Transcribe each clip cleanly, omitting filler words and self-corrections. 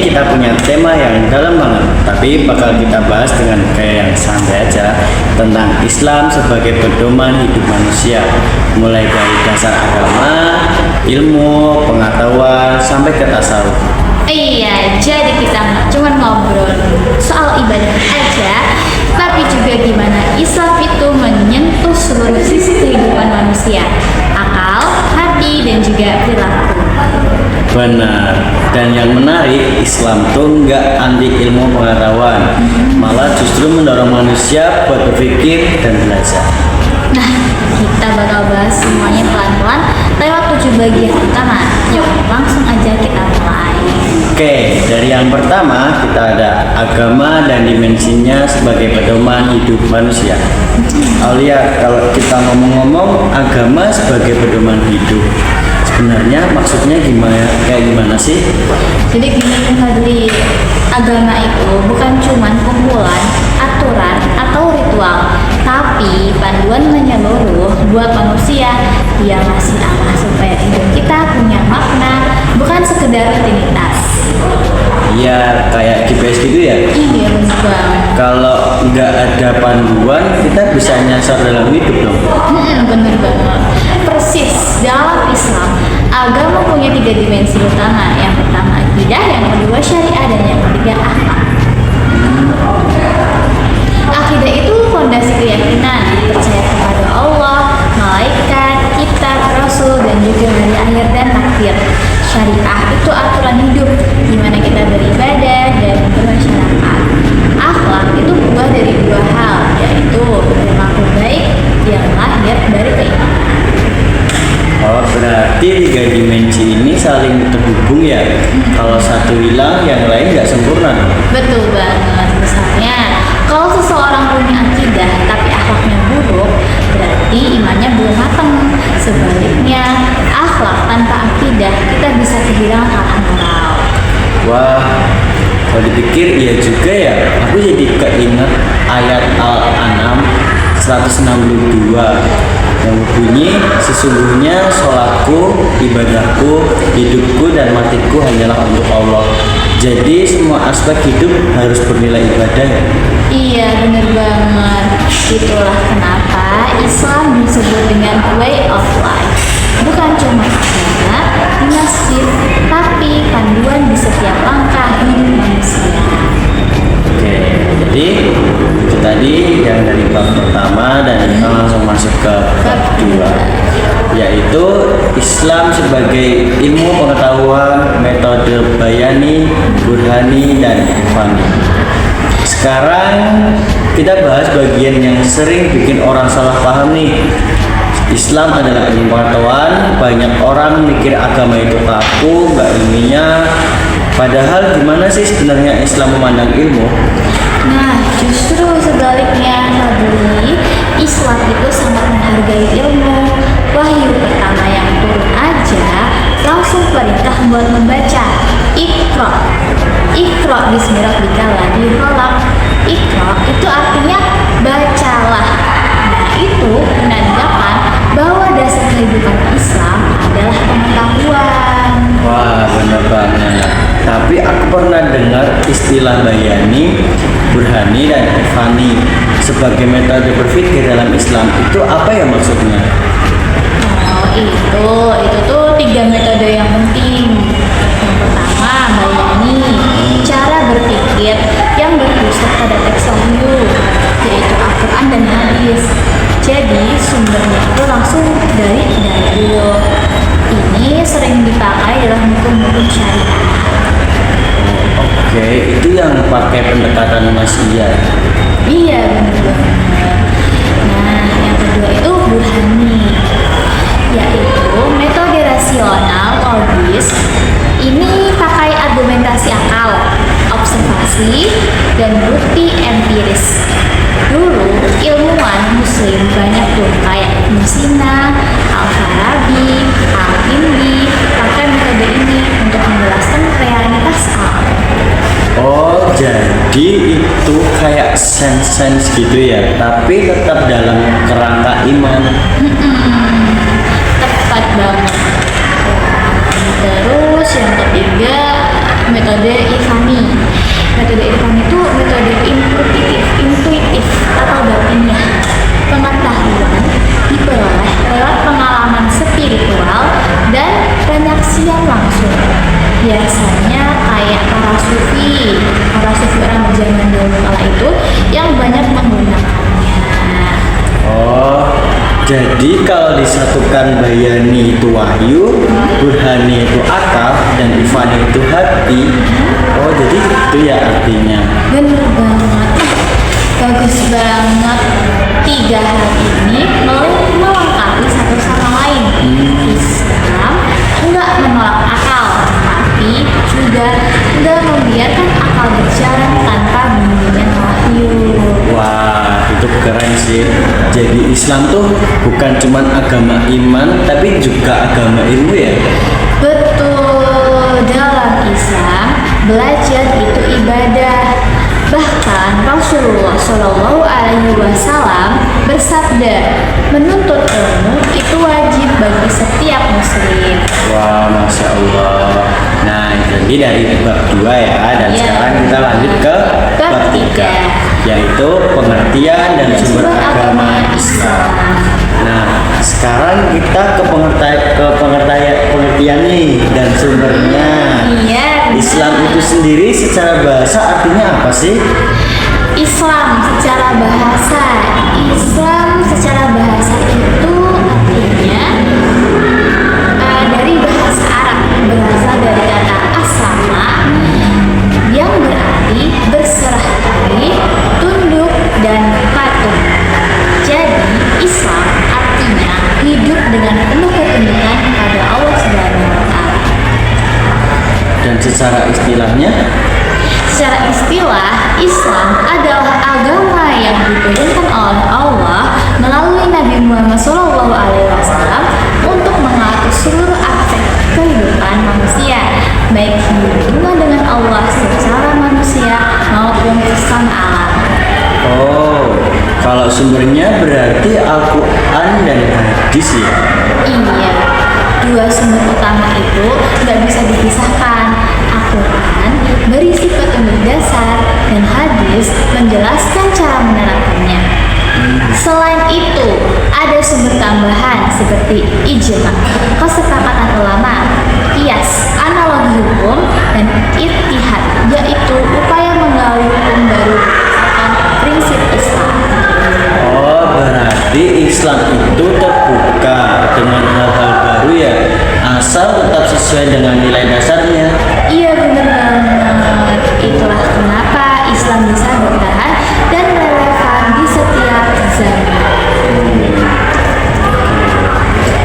kita punya tema yang dalam banget, tapi bakal kita bahas dengan kayak yang santai aja tentang Islam sebagai pedoman hidup manusia, mulai dari dasar agama, ilmu, pengetahuan, sampai ke tasawuf. Iya, jadi kita nggak cuma ngobrol soal ibadah aja, tapi juga gimana Islam itu menyentuh seluruh sisi kehidupan manusia, akal, hati, dan juga perilaku. Benar. Dan yang menarik, Islam tuh nggak anti ilmu pengetahuan, malah justru mendorong manusia buat berpikir dan belajar. Nah, kita bakal bahas semuanya pelan-pelan lewat 7 bagian utama. Yuk, langsung aja kita mulai. Oke, dari yang pertama kita ada agama dan dimensinya sebagai pedoman hidup manusia. Aulia, kalau kita ngomong-ngomong agama sebagai pedoman hidup, sebenarnya maksudnya kayak gimana sih? Jadi gini Fadli, agama itu bukan cuma kumpulan aturan atau ritual, tapi panduan menyeluruh buat manusia yang ngasih Allah supaya hidup kita punya makna, bukan sekedar rutinitas. Ya kayak GPS gitu ya. Iya bener banget. Kalau nggak ada panduan, kita bisa nyasar dalam hidup dong. Bener banget. Persis dalam Islam, agama punya 3 dimensi utama. Yang pertama akidah, yang kedua syariah, dan yang ketiga akhlak. Akidah itu fondasi keyakinan, percaya kepada Allah, malaikat, kitab, rasul, dan juga hari akhir dan takdir. Syariah itu aturan hidup, gimana kita beribadah dan bermasyarakat. Akhlak itu buah dari 2 hal, yaitu perilaku baik yang lahir dari keimanan. Oh, berarti 3 dimensi ini saling terhubung ya. Kalau satu hilang, yang lain nggak sempurna dong. Betul banget. Misalnya, kalau seseorang punya akidah tapi akhlaknya buruk, berarti imannya belum matang. Sebaliknya, akhlak tanpa akidah kita bisa kehilangan hal moral. Wah, kalau dipikir iya juga ya. Aku jadi keinget ayat Al-An'am 162 yang bunyi, sesungguhnya sholatku, ibadahku, hidupku, dan matiku hanyalah untuk Allah. Jadi semua aspek hidup harus bernilai ibadah ya? Iya, bener banget. Itulah kenapa Islam disebut dengan way of life. Bukan cuma agama di masjid, tapi panduan di setiap langkah hidup manusia. Oke, jadi itu tadi yang dari bab pertama, dan kita langsung masuk ke bab 2, yaitu Islam sebagai ilmu pengetahuan, metode bayani, burhani, dan irfani. Sekarang kita bahas bagian yang sering bikin orang salah paham nih. Islam adalah ilmu pengetahuan. Banyak orang mikir agama itu kaku, nggak ilmiah. Padahal gimana sih sebenarnya Islam memandang ilmu? Nah, justru sebaliknya, Fadli, Islam itu sangat menghargai ilmu. Wahyu pertama yang turun aja langsung perintah buat membaca. Iqra. Iqra bismi rabbika ladzi khalaq. Iqra itu artinya bacalah. Nah, itu menandakan bahwa dasar kehidupan Islam adalah pengetahuan. Wah, bener banget. Tapi aku pernah dengar istilah bayani, burhani, dan irfani sebagai metode berpikir dalam Islam. Itu apa ya maksudnya? Oh, itu tuh 3 metode yang penting. Yang pertama, bayani, cara berpikir yang berpusat pada teks wahyu, yaitu Al-Quran dan hadis. Jadi sumbernya itu langsung dari dalil. Ini sering dipakai dalam hukum-hukum syariah. Oke, itu yang pakai pendekatan masyia. Iya, benar banget. Nah, yang kedua itu burhani, yaitu metode rasional logis. Ini pakai argumentasi akal, observasi, dan bukti empiris. Dulu ilmuwan muslim banyak tuh kayak Ibnu Sina, Al-Farabi, Al-Kindi pakai metode ini untuk menjelaskan realitas alam. Oh, jadi itu kayak sense gitu ya, tapi tetap dalam kerangka iman. Tepat banget. Terus yang ketiga metode Ivan dahulu kala itu yang banyak menggunakannya. Oh, jadi kalau disatukan bayani itu wahyu, burhani itu akal, dan ifani itu hati. Oh, jadi itu ya artinya. Bener banget. Bagus banget. Tiga hal ini melengkapi satu sama lain. Islam enggak menolak akal, tapi juga enggak membiarkan akal berjalan tanpa bimbingan wahyu. Wah, itu keren sih. Jadi Islam tuh bukan cuma agama iman, tapi juga agama ilmu ya. Betul, dalam Islam belajar itu ibadah. Bahkan Rasulullah Shallallahu Alaihi Wasallam bersabda, menuntut ilmu itu wajib bagi setiap muslim. Wah, masya Allah. Nah, jadi dari bab 2 ya, dan Iya. sekarang kita lanjut ke Bab bab 3, 3, yaitu pengertian dan sumber agama Islam. Nah, sekarang kita ke pengertian nih dan sumbernya. Iya. Islam itu sendiri secara bahasa artinya apa sih? Islam secara bahasa itu artinya dari bahasa Arab, berasal dari kata aslama yang berarti berserah diri, tunduk dan patuh. Jadi Islam artinya hidup dengan penuh ketundukan pada Allah Subhanahu wa taala. Dan secara istilahnya, Secara istilah, Islam adalah agama yang diturunkan oleh Allah melalui Nabi Muhammad SAW untuk mengatur seluruh aspek kehidupan manusia, baik hubungan dengan Allah secara manusia maupun sesama alam. oh, kalau sumbernya berarti Al-Quran dan hadis ya. Iya, dua sumber utama itu nggak bisa dipisahkan. Al-Quran berisi petunjuk dasar dan hadis menjelaskan cara menerapkannya. Selain itu, ada sumber tambahan seperti ijma, kesepakatan ulama, qiyas, analogi hukum, dan ijtihad, yaitu upaya menggali hukum baru berdasarkan prinsip Islam. Oh, berarti Islam itu terbuka dengan hal-hal baru ya, asal tetap sesuai dengan nilai dasarnya. Iya benar banget. Itulah kenapa Islam bisa bertahan dan relevan di setiap zaman.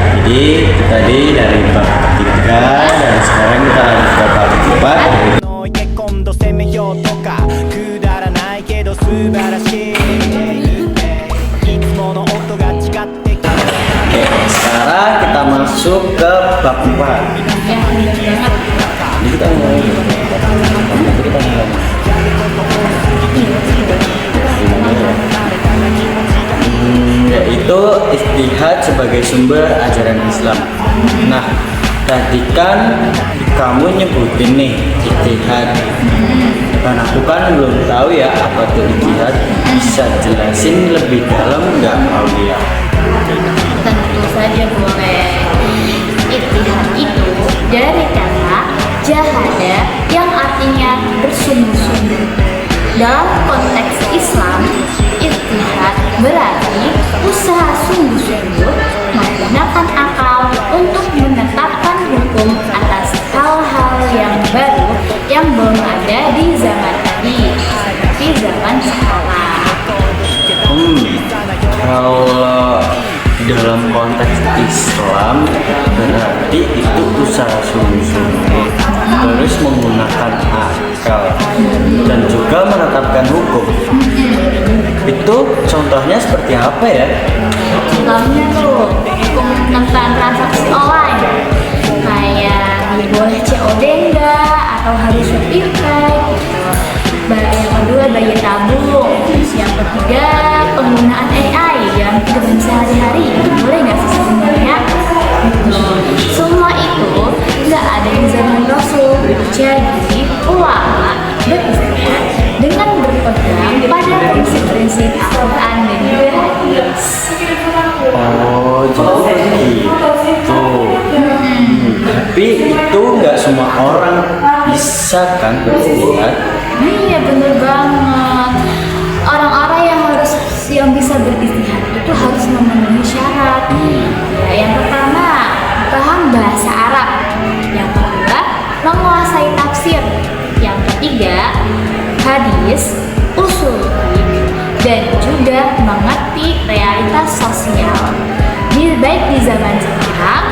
Jadi itu tadi dari bab 3 dan sekarang kita lanjut ke bab 4. の家今度攻めようとかくだらないけど素晴らしいいつもの音が違ってきた Oke, sekarang kita masuk ke bab 4. Ya benar banget. Jadi kita mulai. Nanti kita mulai. Yaitu ijtihad sebagai sumber ajaran Islam. Nah, tadi kan kamu nyebutin nih ijtihad. Dan aku kan belum tahu ya apa tuh ijtihad. Bisa jelasin lebih dalam nggak, Aulia? Tentu saja boleh. Ijtihad itu dari kata jahada yang artinya bersungguh-sungguh. Dalam konteks Islam, ijtihad berarti usaha sungguh-sungguh menggunakan akal untuk menetapkan hukum atas hal-hal yang baru yang belum ada di zaman tadi, seperti zaman sekarang. Kalau dalam konteks Islam berarti itu usaha sungguh-sungguh, terus menggunakan akal dan juga menetapkan hukum. Itu contohnya seperti apa ya? Contohnya tuh hukum tentang transaksi online, kayak boleh COD enggak atau harus sertifikat gitu. Yang kedua bayi tabung, terus yang ketiga penggunaan AI dalam kehidupan sehari-hari, itu boleh nggak sih sebenarnya? Semua itu nggak ada di zaman Rasul. Jadi ulama beristihad dengan berpegang pada prinsip-prinsip Al-Quran dan juga hadis. Oh, jadi begitu. Tapi itu nggak semua orang bisa kan beristihad. Iya bener banget. bisa beristihad itu harus memenuhi syarat. Ya, yang pertama, paham bahasa Arab. Yang kedua, menguasai tafsir. Yang ketiga, hadis, usul fiqh, dan juga mengerti realitas sosial, baik di zaman sekarang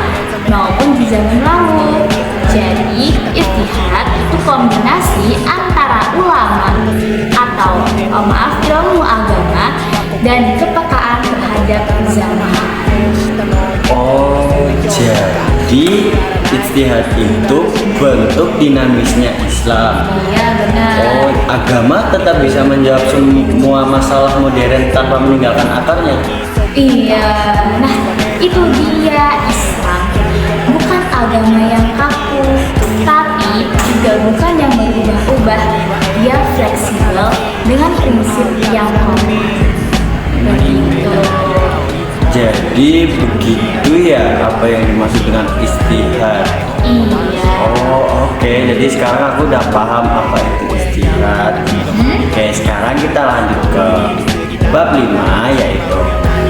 maupun di zaman lalu. Jadi, ijtihad itu kombinasi antara ulama atau ilmu agama dan kepekaan terhadap zaman. Oh, jadi ijtihad itu bentuk dinamisnya Islam. Iya, benar. Oh, agama tetap bisa menjawab semua masalah modern tanpa meninggalkan akarnya. Iya, nah itu dia Islam. Bukan agama yang kaku, tapi juga bukan yang berubah-ubah. Dia fleksibel dengan prinsip yang komit. Begitu. Jadi begitu ya apa yang dimaksud dengan ijtihad. Iya. Oh, oke. Jadi sekarang aku udah paham apa itu ijtihad. Oke, sekarang kita lanjut ke bab 5, yaitu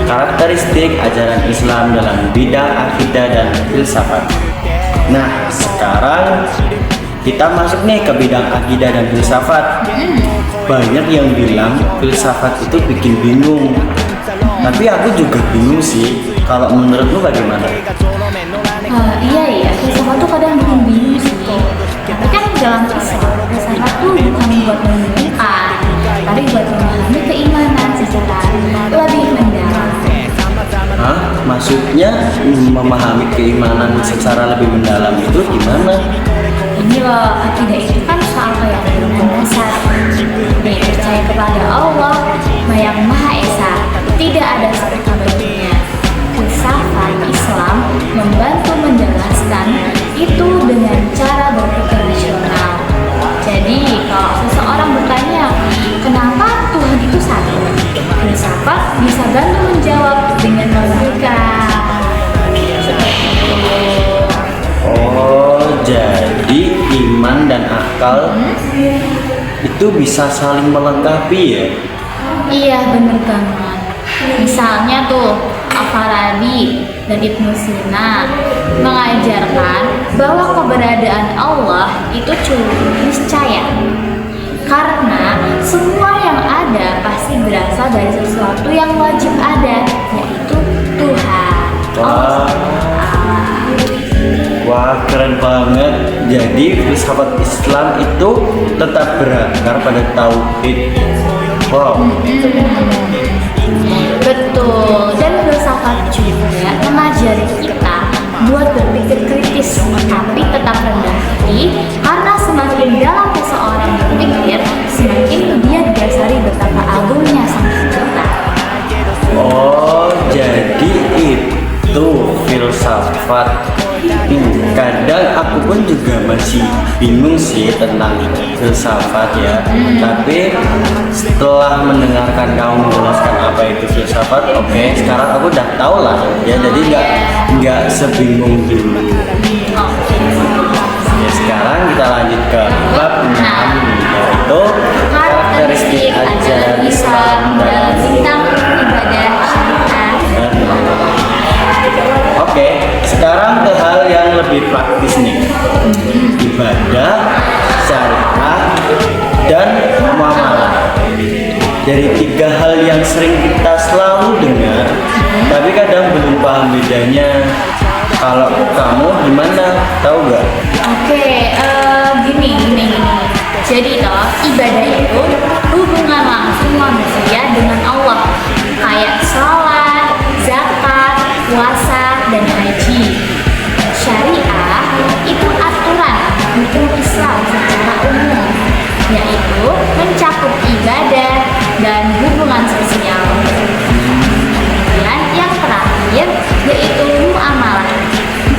karakteristik ajaran Islam dalam bidang akidah dan filsafat. Nah, sekarang kita masuk nih ke bidang akidah dan filsafat. Banyak yang bilang filsafat itu bikin bingung. Tapi aku juga bingung sih. Kalau menurutmu bagaimana? Iya, filsafat tuh kadang bikin bingung sih. Tapi kan dalam Islam, filsafat tuh bukan buat membingungkan, tapi buat memahami keimanan secara lebih mendalam. Hah? Maksudnya memahami keimanan secara lebih mendalam itu gimana? Ini loh, akidah itu kan soal keyakinan dasar. Nih, percaya kepada Allah yang Maha Esa, tidak ada serta bentuknya. Filsafat Islam membantu menjelaskan itu dengan cara berpikir rasional. Jadi, kalau seseorang bertanya, kenapa Tuhan itu satu? Filsafat bisa bantu menjawab dengan logika. Seperti itu. Oh, jadi iman dan akal itu bisa saling melengkapi ya? Iya, bener banget. Misalnya tuh, Al-Farabi dan Ibnu Sina mengajarkan bahwa keberadaan Allah itu cukup niscaya. Karena semua yang ada pasti berasal dari sesuatu yang wajib ada, yaitu Tuhan. Wah, keren banget. Jadi filsafat Islam itu tetap berakar pada tauhid. Wow. Betul, dan filsafat juga mengajari kita buat berpikir kritis, tapi tetap rendah hati, karena semakin dalam seseorang berpikir, semakin dia didasari betapa agungnya Sang Pencipta. Oh, jadi itu filsafat. Kadang aku pun juga masih bingung sih tentang filsafat ya. Tapi setelah mendengarkan kamu menjelaskan apa itu filsafat, oke, sekarang aku udah tahu lah ya. Jadi nggak sebingung dulu. Ya, sekarang kita lanjut ke bab 6, yaitu karakteristik ajaran Islam dalam bidang ibadah syariah. Oke, sekarang ke hal yang lebih praktis nih. Ibadah, syariah, dan muamalah. Dari 3 hal yang sering kita selalu dengar, tapi kadang belum paham bedanya. Kalau kamu gimana? Tahu gak? Oke, gini. Jadi toh, ibadah itu hubungan langsung manusia dengan Allah, kayak sholat, zakat, puasa, dan haji. Syariah itu aturan hukum Islam secara umum, yaitu mencakup ibadah dan hubungan sosial. Kemudian yang terakhir yaitu muamalah.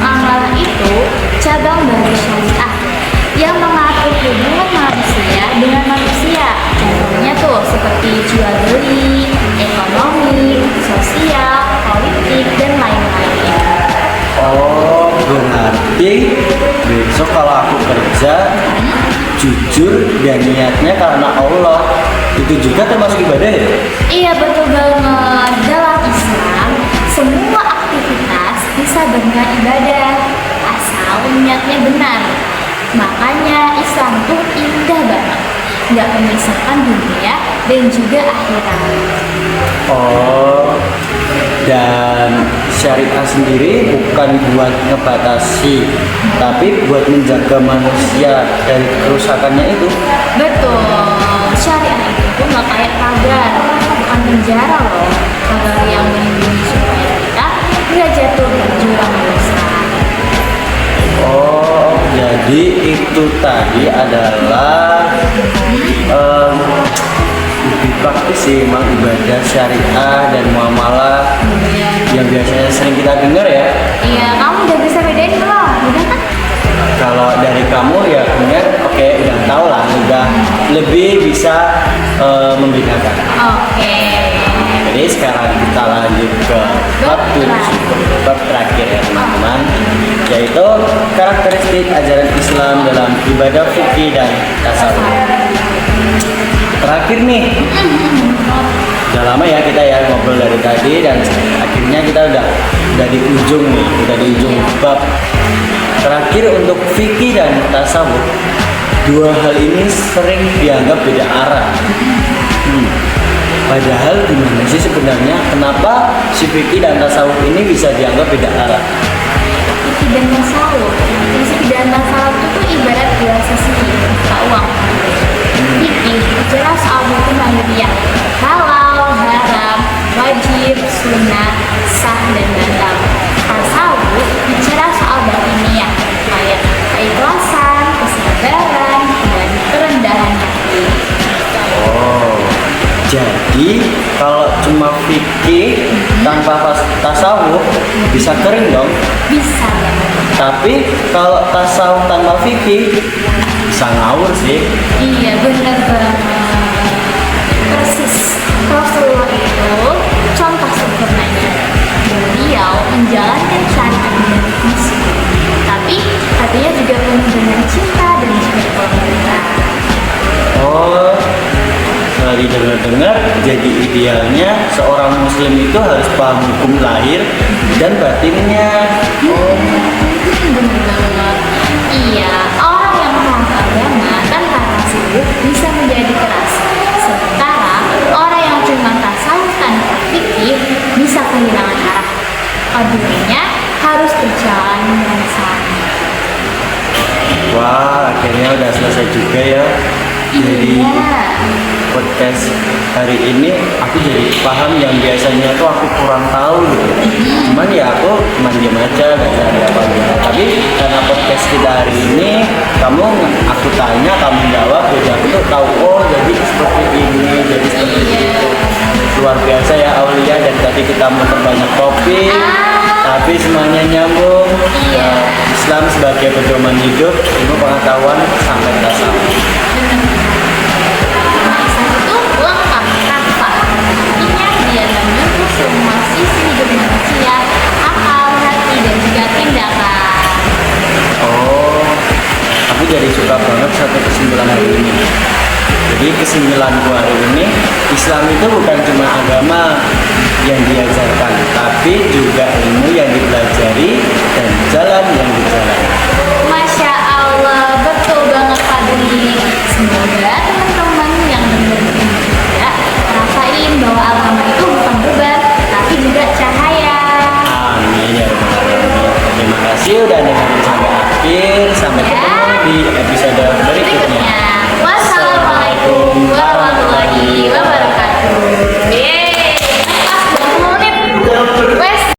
Muamalah itu cabang dari syariah yang mengatur hubungan manusia dengan manusia. Contohnya tuh seperti jual beli, ekonomi, sosial, politik, dan lain-lain. Oh, berarti besok kalau aku kerja jujur dan niatnya karena Allah, itu juga termasuk ibadah ya? Iya, betul banget. sebenarnya ibadah, asal niatnya benar. Makanya Islam tuh indah banget, nggak memisahkan dunia dan juga akhirat. Oh, dan syariah sendiri bukan buat ngebatasi, tapi buat menjaga manusia dari kerusakannya itu. Betul, syariah itu tuh nggak kayak pagar, bukan penjara loh. Pagar yang melindungi supaya kita nggak jatuh ke jurang dosa. Oh, jadi itu tadi adalah lebih praktis sih emang ibadah syariah dan muamalah yang biasanya sering kita dengar ya. Iya, kamu udah bisa bedain belum? Udah kan? Kalau dari kamu ya benar, oke, udah tahu lah, udah lebih bisa membedakan. Oke. Jadi sekarang kita lanjut ke bab 7, bab terakhir ya teman-teman, yaitu karakteristik ajaran Islam dalam ibadah fikih dan tasawuf. Terakhir nih, udah lama ya kita ya ngobrol dari tadi dan akhirnya kita udah di ujung nih, udah di ujung bab. Terakhir untuk fikih dan tasawuf, dua hal ini sering dianggap beda arah. Padahal gimana sih sebenarnya kenapa si fikih dan tasawuf ini bisa dianggap beda arah? Fikih dan tasawuf. Fikih dan tasawuf itu tuh ibarat dua sisi mata uang. Fikih bicara soal hukum lahiriah, halal, haram, wajib, sunnah, sah dan batal. Tasawuf bicara soal batiniah, kayak keikhlasan, kesabaran, dan kerendahan hati. Oh, jadi kalau cuma fikih tanpa tasawuf bisa kering dong. Bisa banget. Tapi kalau tasawuf tanpa fikih bisa ngawur sih. Iya benar banget. Persis. Rasulullah itu contoh sempurnanya. Beliau menjalankan syariat dengan misi, tapi hatinya juga penuh dengan cinta dan juga toleransi. Oh, dari dengar-dengar jadi idealnya seorang muslim itu harus paham hukum lahir dan batinnya. Oh, Benar banget. Iya, orang yang paham agama tanpa tasawuf bisa menjadi keras. Sementara orang yang cuma tasawuf tanpa fikih bisa kehilangan arah. Keduanya harus berjalan dengan sama. wah, akhirnya udah selesai juga ya. Jadi Iya. podcast hari ini aku jadi paham yang biasanya tuh aku kurang tahu gitu. Cuman ya aku cuman diam aja gak cari apa-apa. Tapi karena podcast kita hari ini aku tanya kamu jawab, jadi aku tuh tahu oh jadi seperti ini, jadi seperti itu. Luar biasa ya Aulia, dan tadi kita muter banyak topik tapi semuanya nyambung. Iya. Islam sebagai pedoman hidup, ilmu pengetahuan sampai tasawuf. Islam itu lengkap tanpa. Artinya dia menyuruh semua sisi hidup manusia, akal, hati, dan juga tindakan. Oh, aku jadi suka banget satu kesimpulan hari ini. Jadi kesimpulanku hari ini, Islam itu bukan cuma agama yang diajarkan, tapi juga ilmu yang dipelajari dan jalan yang dijalani. Masya Allah, betul banget Pak Dwi. Semoga teman-teman yang dengar ini juga rasain bahwa agama itu bukan beban, tapi juga cahaya. Amin ya rabbal alamin. Terima kasih udah dengerin sampai akhir. Sampai ketemu di episode berikutnya.